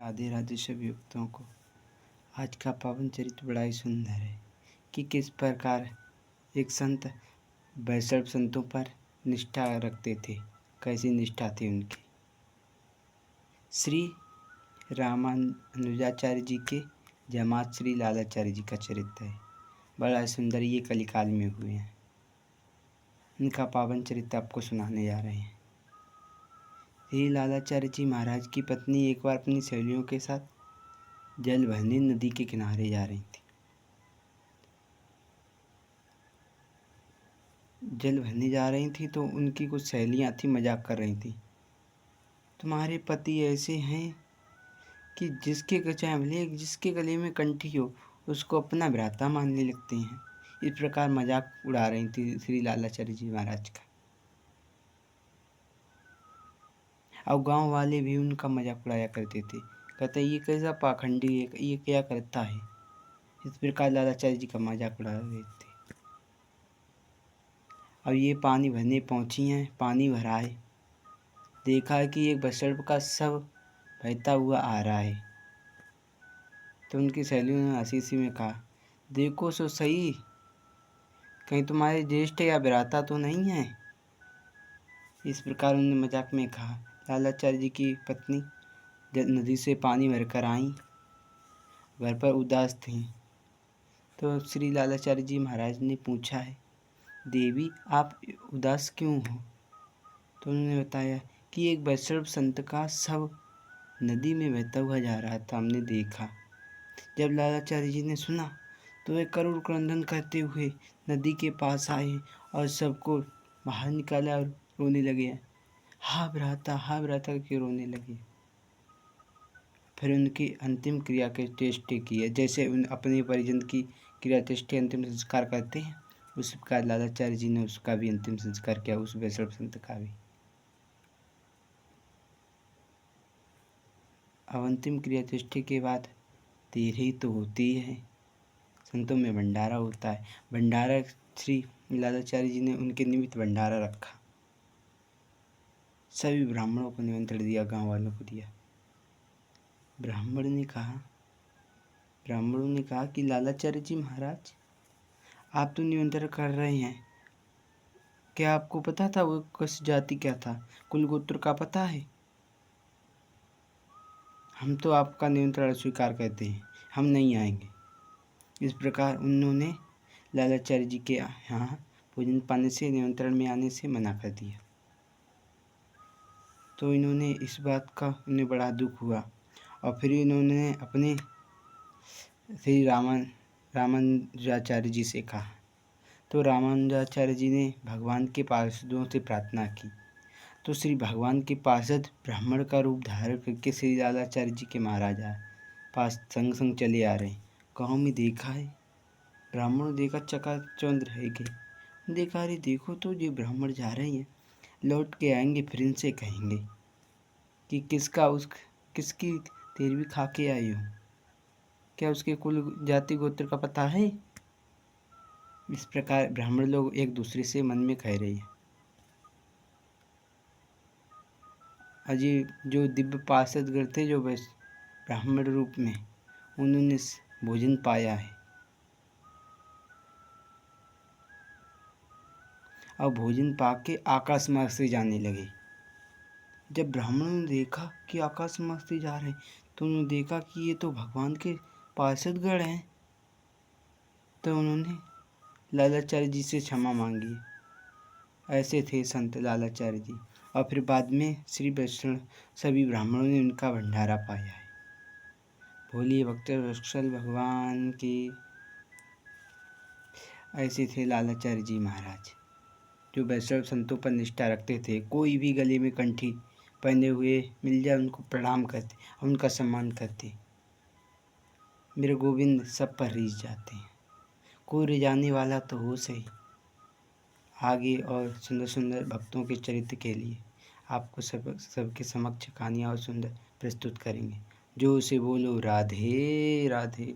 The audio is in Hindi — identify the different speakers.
Speaker 1: राधे राधे सभी भक्तों को। आज का पावन चरित्र बड़ा ही सुंदर है कि किस प्रकार एक संत वैष्णव संतों पर निष्ठा रखते थे, कैसी निष्ठा थी उनकी। श्री रामानुजाचार्य जी के जमात श्री लालाचार्य जी का चरित्र है। बड़ा सुंदर, ये कलिकाल में हुए हैं। इनका पावन चरित्र आपको सुनाने जा रहे हैं। श्री लालाचार्य जी महाराज की पत्नी एक बार अपनी सहेलियों के साथ जल भरने नदी के किनारे जा रही थी। जल भरने जा रही थी तो उनकी कुछ सहेलियां थी, मजाक कर रही थी। तुम्हारे पति ऐसे हैं कि जिसके गले में कंठी हो उसको अपना भ्राता मानने लगते हैं। इस प्रकार मजाक उड़ा रही थी श्री लालाचार्य जी महाराज का। और गांव वाले भी उनका मजाक उड़ाया करते थे। कहते ये कैसा पाखंडी है, ये क्या करता है। इस प्रकार लालाचार्य जी का मजाक उड़ा रहे थे। अब ये पानी भरने पहुंची हैं। पानी भरा है, देखा कि एक बछड़ का शव बहता हुआ आ रहा है। तो उनकी सहेलियों ने हंसी सी में कहा, देखो सो सही, कहीं तुम्हारे ज्येष्ठ या भ्राता तो नहीं है। इस प्रकार उन्होंने मजाक में कहा। लालाचार्य जी की पत्नी जब नदी से पानी भरकर आई, घर पर उदास थी। तो श्री लालाचार्य जी महाराज ने पूछा है, देवी आप उदास क्यों हो। तो उन्होंने बताया कि एक वैष्णव संत का शव नदी में बहता हुआ जा रहा था, हमने देखा। जब लालाचार्य जी ने सुना तो वे करुण क्रंदन करते हुए नदी के पास आए और सबको बाहर निकाला और रोने लगे। हा भ्राता करके रोने लगे। फिर उनकी अंतिम क्रिया के चेष्टे किए, जैसे उन अपने परिजन की क्रिया चेष्टे अंतिम संस्कार करते हैं, उस प्रकार लालाचार्य जी ने उसका भी अंतिम संस्कार किया, उस वैष्णव संत का भी। अब अंतिम क्रिया चेष्टे के बाद देर ही तो होती है, संतों में भंडारा होता है। भंडारा श्री लालाचार्य जी ने उनके निमित्त भंडारा रखा। सभी ब्राह्मणों को निमंत्रण दिया, गांव वालों को दिया। ब्राह्मणों ने कहा कि लालाचार्य जी महाराज, आप तो निमंत्रण कर रहे हैं, क्या आपको पता था वो किस जाति क्या था, कुल गोत्र का पता है। हम तो आपका निमंत्रण स्वीकार करते हैं, हम नहीं आएंगे। इस प्रकार उन्होंने लालाचार्य जी के यहाँ भोजन पाने से, निमंत्रण में आने से मना कर दिया। तो इन्होंने इस बात का उन्हें बड़ा दुख हुआ और फिर इन्होंने अपने श्री रामानुजाचार्य जी से कहा। तो रामानुजाचार्य जी ने भगवान के पार्षदों से प्रार्थना की। तो श्री भगवान के पार्षद ब्राह्मण का रूप धारण करके श्री लालाचार्य जी के महाराज पास संग चले आ रहे। गाँव में देखा है, ब्राह्मण देखा चकाचौंध रह गए। देखा, अरे देखो तो ये ब्राह्मण जा रहे हैं, लौट के आएंगे, फिर इनसे कहेंगे कि किसकी तेरवी खा के आए हो, क्या उसके कुल जाति गोत्र का पता है। इस प्रकार ब्राह्मण लोग एक दूसरे से मन में कह रहे हैं। अजय जो दिव्य पार्षदगण थे, जो ब्राह्मण रूप में, उन्होंने भोजन पाया है और भोजन पाके आकाश मार्ग से जाने लगे। जब ब्राह्मणों ने देखा कि आकाश मार्ग से जा रहे हैं, तो उन्होंने देखा कि ये तो भगवान के पार्षदगण हैं। तो उन्होंने लालाचार्य जी से क्षमा मांगी। ऐसे थे संत लालाचार्य जी। और फिर बाद में श्री वैष्णव सभी ब्राह्मणों ने उनका भंडारा पाया है। बोलिए भक्त वत्सल भगवान की। ऐसे थे लालाचार्य जी महाराज, जो वैष्णव संतों पर निष्ठा रखते थे। कोई भी गले में कंठी पहने हुए मिल जाए उनको प्रणाम करते और उनका सम्मान करते। मेरे गोविंद सब पर रीझ जाते हैं। कोई रिझाने वाला तो हो सही। आगे और सुंदर सुंदर भक्तों के चरित्र के लिए आपको सबके समक्ष कहानियाँ और सुंदर प्रस्तुत करेंगे। जो से बोलो राधे राधे।